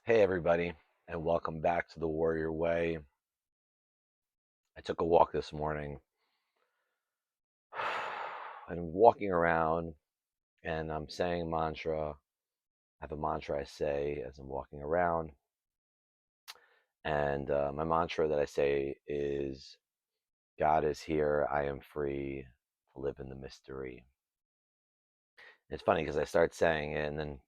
Hey, everybody, and welcome back to the Warrior Way. I took a walk this morning and I'm walking around and I'm saying a mantra. I have a mantra I say as I'm walking around. And my mantra that I say is God is here. I am free to live in the mystery. It's funny because I start saying it, and then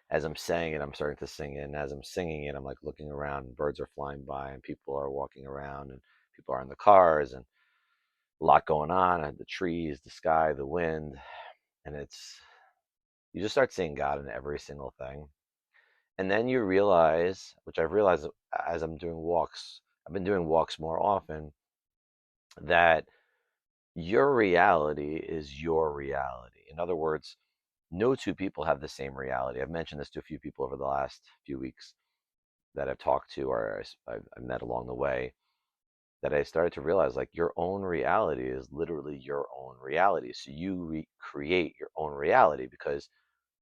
as I'm saying it, I'm starting to sing it. And as I'm singing it, I'm like looking around, and birds are flying by, and people are walking around, and people are in the cars, and a lot going on. The trees, the sky, the wind, and it's you just start seeing God in every single thing. And then you realize, which I've realized as I'm doing walks, I've been doing walks more often, that your reality is your reality. In other words, no two people have the same reality. I've mentioned this to a few people over the last few weeks that I've talked to or I've met along the way, that I started to realize like your own reality is literally your own reality. So you create your own reality because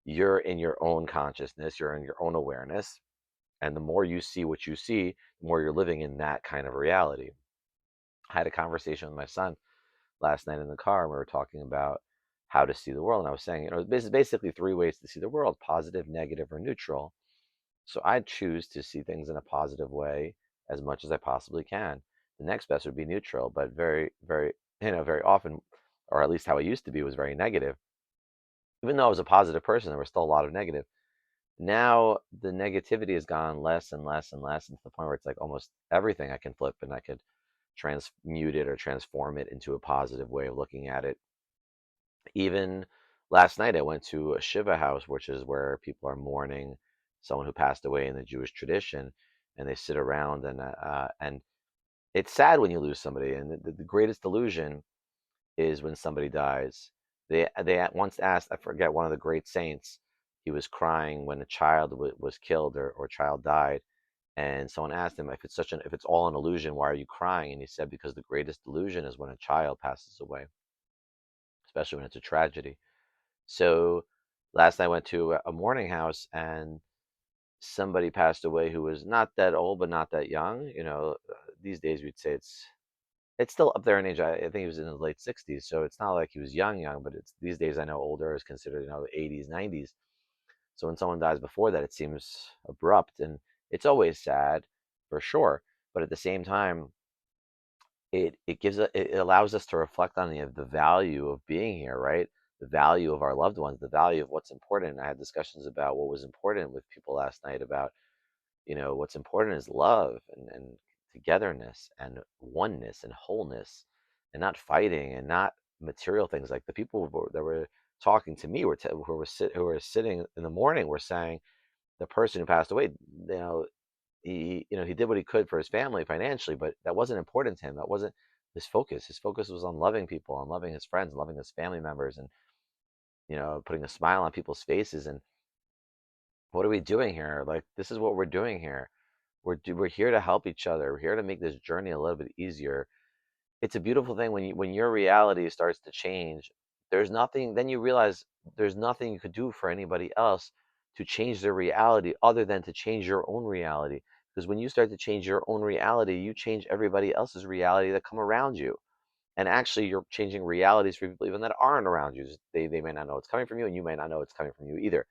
you're in your own consciousness, you're in your own awareness. And the more you see what you see, the more you're living in that kind of reality. I had a conversation with my son last night in the car, and we were talking about how to see the world. And I was saying, there's basically three ways to see the world: positive, negative, or neutral. So I choose to see things in a positive way as much as I possibly can. The next best would be neutral, but very often, or at least how I used to be, was very negative. Even though I was a positive person, there was still a lot of negative. Now the negativity has gone less and less and less, and to the point where it's like almost everything I can flip and I could transmute it or transform it into a positive way of looking at it. Even last night, I went to a Shiva house, which is where people are mourning someone who passed away in the Jewish tradition, and they sit around and it's sad when you lose somebody. And the greatest delusion is when somebody dies. They once asked, I forget, one of the great saints. He was crying when a child was killed or a child died, and someone asked him if it's all an illusion, why are you crying? And he said because the greatest delusion is when a child passes away, especially when it's a tragedy. So last night I went to a morning house and somebody passed away who was not that old but not that young. These days we'd say it's still up there in age. I think he was in his late 60s, so it's not like he was young, but it's these days I know older is considered 80s, 90s. So when someone dies before that, it seems abrupt, and it's always sad for sure. But at the same time, it allows us to reflect on the value of being here, right? The value of our loved ones, the value of what's important. I had discussions about what was important with people last night about, what's important is love and togetherness and oneness and wholeness and not fighting and not material things. Like the people that were talking to me who were sitting in the morning were saying the person who passed away, he did what he could for his family financially, but that wasn't important to him. That wasn't his focus. His focus was on loving people, on loving his friends, loving his family members, and putting a smile on people's faces. And what are we doing here? Like, this is what we're doing here. We're here to help each other. We're here to make this journey a little bit easier. It's a beautiful thing when your reality starts to change. There's nothing. Then you realize there's nothing you could do for anybody else to change their reality other than to change your own reality. Because when you start to change your own reality, you change everybody else's reality that come around you. And actually, you're changing realities for people even that aren't around you. They may not know it's coming from you, and you may not know it's coming from you either.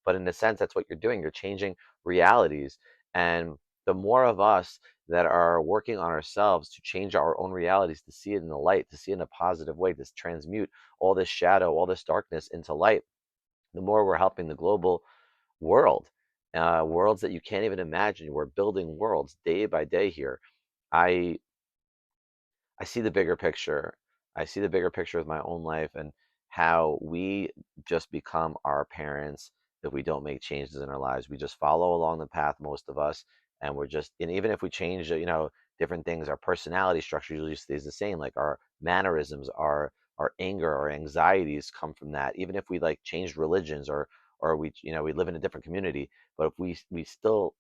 But in a sense, that's what you're doing. You're changing realities. And the more of us that are working on ourselves to change our own realities, to see it in the light, to see it in a positive way, to transmute all this shadow, all this darkness into light, the more we're helping the global world, worlds that you can't even imagine. We're building worlds day by day here. I I see the bigger picture. I see the bigger picture of my own life and how we just become our parents if we don't make changes in our lives. We just follow along the path, most of us, and even if we change, different things, our personality structure usually stays the same. Like our mannerisms, our anger, our anxieties come from that. Even if we like changed religions or we live in a different community, but if we still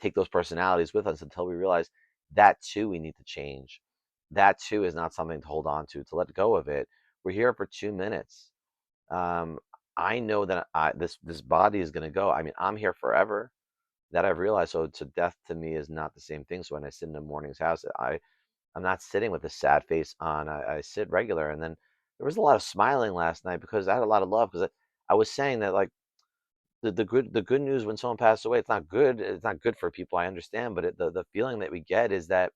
take those personalities with us until we realize that too we need to change. That too is not something to hold on to let go of it. We're here for 2 minutes. Um, I know that this body is going to go. I mean, I'm here forever. that I've realized. So death to me is not the same thing. So when I sit in the morning's house, I'm not sitting with a sad face on. I sit regular. And then there was a lot of smiling last night because I had a lot of love because I was saying that like the good news when someone passes away, it's not good for people. I understand, but the feeling that we get is that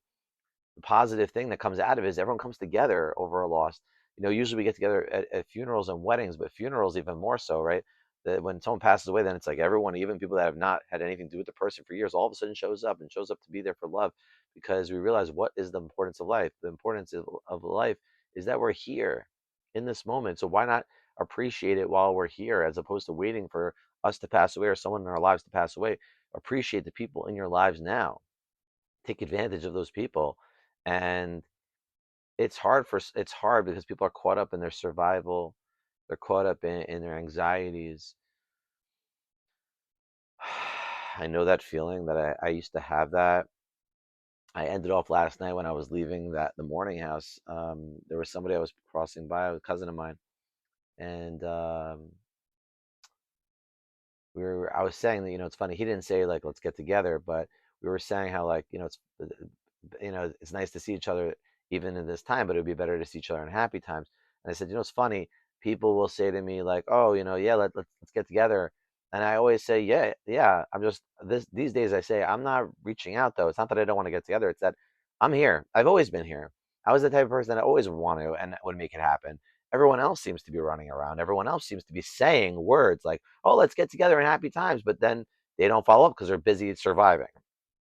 the positive thing that comes out of it is everyone comes together over a loss. Usually we get together at funerals and weddings, but funerals even more so, right? That when someone passes away, then it's like everyone, even people that have not had anything to do with the person for years, all of a sudden shows up and shows up to be there for love, because we realize what is the importance of life. The importance of life is that we're here in this moment. So why not appreciate it while we're here, as opposed to waiting for us to pass away or someone in our lives to pass away? Appreciate the people in your lives now. Take advantage of those people. And it's hard because people are caught up in their survival. They're caught up in their anxieties. I know that feeling that I used to have that. I ended off last night when I was leaving the morning house. There was somebody I was crossing by, a cousin of mine, and I was saying that, it's funny. He didn't say like let's get together, but we were saying how, like, it's nice to see each other even in this time, but it would be better to see each other in happy times. And I said, it's funny. People will say to me like, oh, yeah, let's get together. And I always say, yeah, yeah. I'm just these days I say I'm not reaching out though. It's not that I don't want to get together. It's that I'm here. I've always been here. I was the type of person that always would want to and would make it happen. Everyone else seems to be running around. Everyone else seems to be saying words like, oh, let's get together in happy times. But then they don't follow up because they're busy surviving.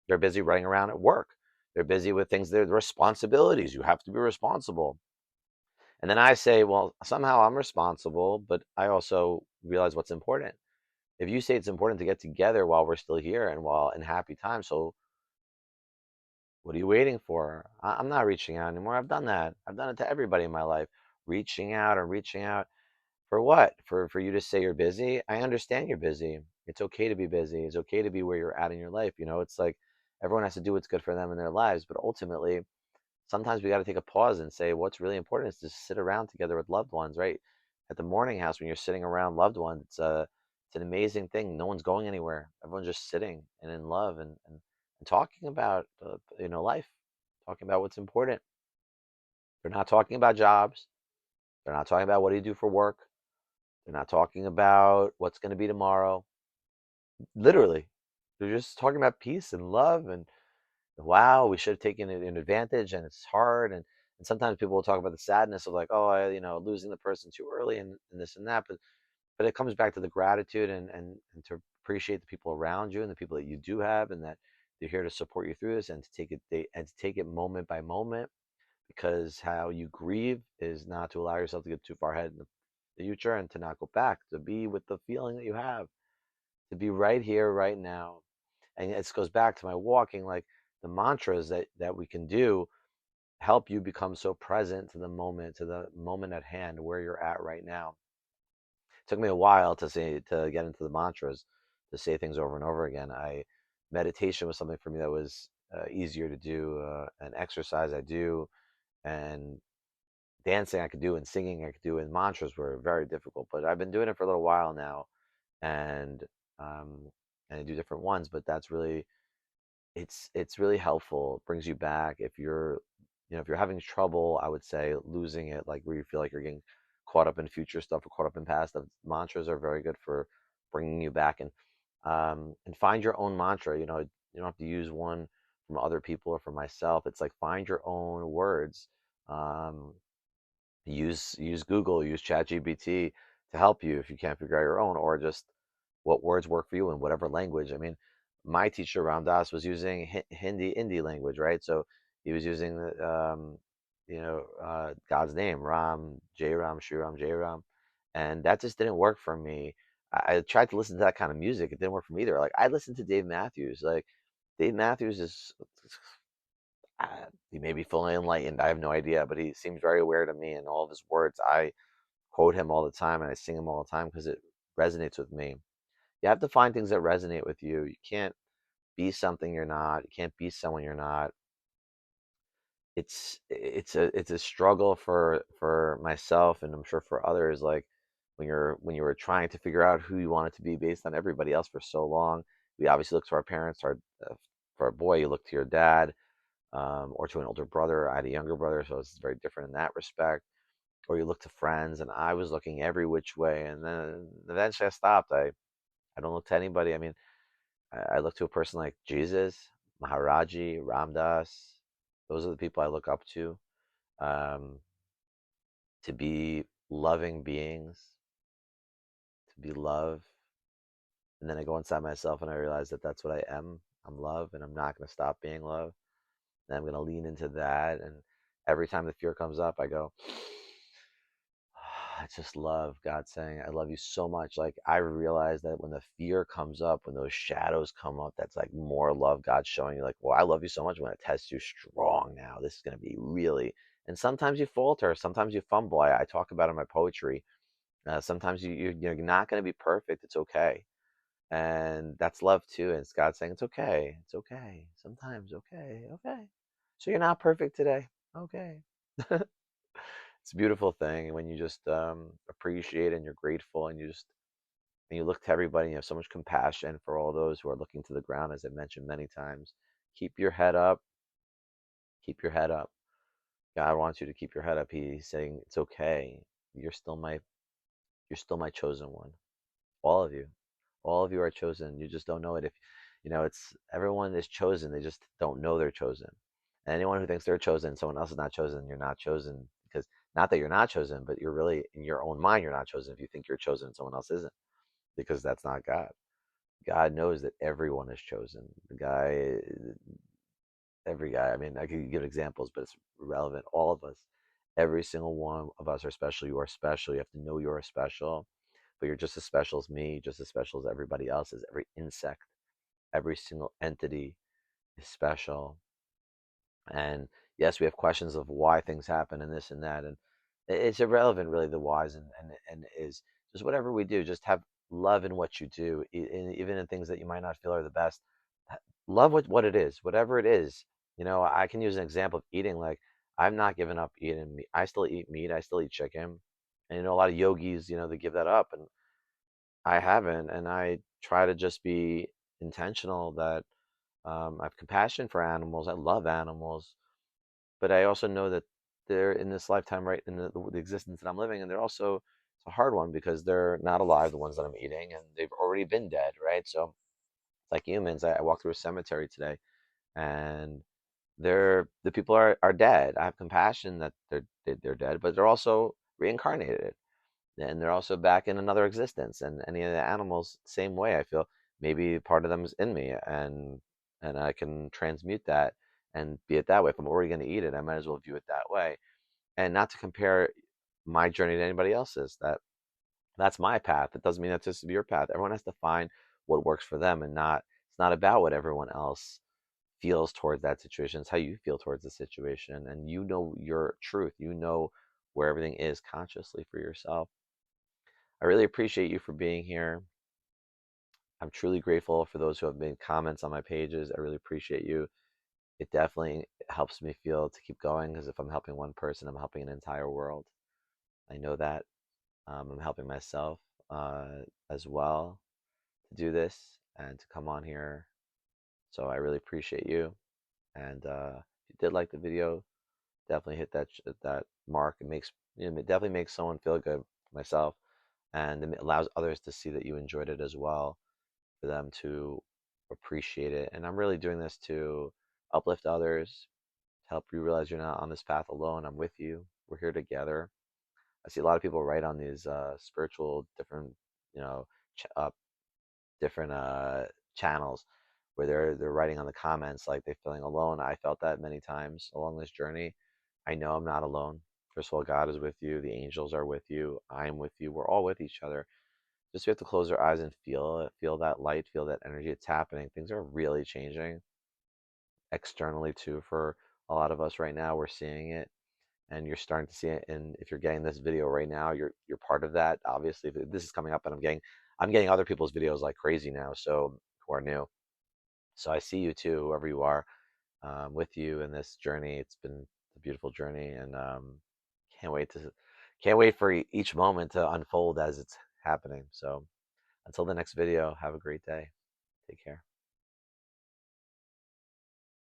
They're busy running around at work. They're busy with things, their responsibilities. You have to be responsible. And then I say, well, somehow I'm responsible, but I also realize what's important. If you say it's important to get together while we're still here and while in happy times, so what are you waiting for? I'm not reaching out anymore. I've done that. I've done it to everybody in my life. Reaching out and reaching out. For what? For you to say you're busy? I understand you're busy. It's okay to be busy. It's okay to be where you're at in your life. It's like everyone has to do what's good for them in their lives, but ultimately, sometimes we got to take a pause and say what's really important is to sit around together with loved ones, right? At the morning house, when you're sitting around loved ones, it's an amazing thing. No one's going anywhere. Everyone's just sitting and in love and talking about life, talking about what's important. They're not talking about jobs. They're not talking about what do you do for work. They're not talking about what's going to be tomorrow. Literally, they're just talking about peace and love and wow, we should have taken it in advantage, and it's hard. And sometimes people will talk about the sadness of like, oh, losing the person too early and this and that. But it comes back to the gratitude and to appreciate the people around you and the people that you do have, and that they're here to support you through this, and to take it moment by moment, because how you grieve is not to allow yourself to get too far ahead in the future and to not go back, to be with the feeling that you have, to be right here, right now. And it goes back to my walking, like the mantras that we can do help you become so present to the moment at hand where you're at right now. It took me a while to get into the mantras, to say things over and over again. Meditation was something for me that was easier to do, and exercise I do, and dancing I could do, and singing I could do, and mantras were very difficult. But I've been doing it for a little while now, and um, and I do different ones. But that's really it's really helpful. It brings you back. If you're having trouble, I would say losing it, like where you feel like you're getting caught up in future stuff or caught up in past stuff, mantras are very good for bringing you back. And find your own mantra. You don't have to use one from other people or from myself. It's like find your own words. Um, use Google, use ChatGPT to help you if you can't figure out your own, or just what words work for you in whatever language. I mean, my teacher Ram Dass was using Hindi language, right? So he was using God's name, Ram, Jai Ram, Shri Ram, Jai Ram, and that just didn't work for me. I tried to listen to that kind of music; it didn't work for me either. Like I listened to Dave Matthews. Like Dave Matthews is he may be fully enlightened. I have no idea, but he seems very aware to me, and all of his words, I quote him all the time and I sing him all the time because it resonates with me. You have to find things that resonate with you. You can't be something you're not. You can't be someone you're not. It's a struggle for myself, and I'm sure for others. Like when you were trying to figure out who you wanted to be based on everybody else for so long, We obviously look to our parents. For a boy, you look to your dad, or to an older brother. I had a younger brother, so it's very different in that respect. Or you look to friends, and I was looking every which way, and then eventually I stopped. I don't look to anybody. I mean, I look to a person like Jesus, Maharaji, Ramdas. Those are the people I look up um, to be loving beings, to be love. And then I go inside myself and I realize that that's what I am. I'm love, and I'm not going to stop being love. And I'm going to lean into that. And every time the fear comes up, I go, I just love God saying, I love you so much. Like, I realize that when the fear comes up, when those shadows come up, that's like more love God's showing you, like, well, I love you so much when it tests you strong now. This is going to be really. And sometimes you falter, sometimes you fumble. I talk about in my poetry. Sometimes you're not going to be perfect. It's okay. And that's love too. And it's God saying, it's okay. It's okay. Sometimes, okay. Okay. So you're not perfect today. Okay. It's a beautiful thing when you just appreciate and you're grateful, and you look to everybody and you have so much compassion for all those who are looking to the ground, as I've mentioned many times. Keep your head up. Keep your head up. God wants you to keep your head up. He's saying it's okay. You're still my you're still my chosen one. All of you. All of you are chosen. You just don't know it. If it's everyone is chosen. They just don't know they're chosen. And anyone who thinks they're chosen, someone else is not chosen, you're not chosen, because not that you're not chosen, but you're really in your own mind you're not chosen if you think you're chosen and someone else isn't, because that's not God. God knows that everyone is chosen. Every guy. I mean, I could give examples, but it's relevant. All of us, every single one of us are special. You are special. You have to know you're special, but you're just as special as me, just as special as everybody else. Is every insect, every single entity is special. And yes, we have questions of why things happen and this and that, and it's irrelevant really the whys, and is just whatever we do, just have love in what you do, even in things that you might not feel are the best. Love what it is, whatever it is. I can use an example of eating. Like, I've not given up eating meat. I still eat meat. I still eat chicken. And a lot of yogis, they give that up, and I haven't. And I try to just be intentional that I have compassion for animals. I love animals, but I also know that they're in this lifetime, right, in the existence that I'm living, and they're also, it's a hard one because they're not alive, the ones that I'm eating, and they've already been dead, right? So it's like humans. I walked through a cemetery today, and the people are dead. I have compassion that they're dead, but they're also reincarnated, and they're also back in another existence. And any of the animals, same way. I feel maybe part of them is in me, and I can transmute that and be it that way. If I'm already going to eat it, I might as well view it that way, and not to compare my journey to anybody else's. That's my path. It doesn't mean that's just your path. Everyone has to find what works for them, and not it's not about what everyone else feels towards that situation. It's how you feel towards the situation, and your truth. You know where everything is consciously for yourself. I really appreciate you for being here. I'm truly grateful for those who have made comments on my pages. I really appreciate you. It definitely helps me feel to keep going, because if I'm helping one person, I'm helping an entire world. I know that. I'm helping myself as well to do this and to come on here. So I really appreciate you. And if you did like the video, definitely hit that mark. It makes it definitely makes someone feel good, myself, and it allows others to see that you enjoyed it as well, for them to appreciate it. And I'm really doing this to uplift others, to help you realize you're not on this path alone. I'm with you. We're here together. I see a lot of people write on these spiritual different, you know, ch- uh, different channels, where they're writing on the comments like they're feeling alone. I felt that many times along this journey. I know I'm not alone. First of all, God is with you. The angels are with you. I'm with you. We're all with each other. Just we have to close our eyes and feel it, feel that light, feel that energy. It's happening. Things are really changing externally too for a lot of us right now. We're seeing it, and you're starting to see it. And if you're getting this video right now, you're part of that. Obviously, if this is coming up, and I'm getting other people's videos like crazy now, so who are new. So I see you too, whoever you are, with you in this journey. It's been a beautiful journey, and can't wait to can't wait for each moment to unfold as it's happening. So until the next video, have a great day. Take care.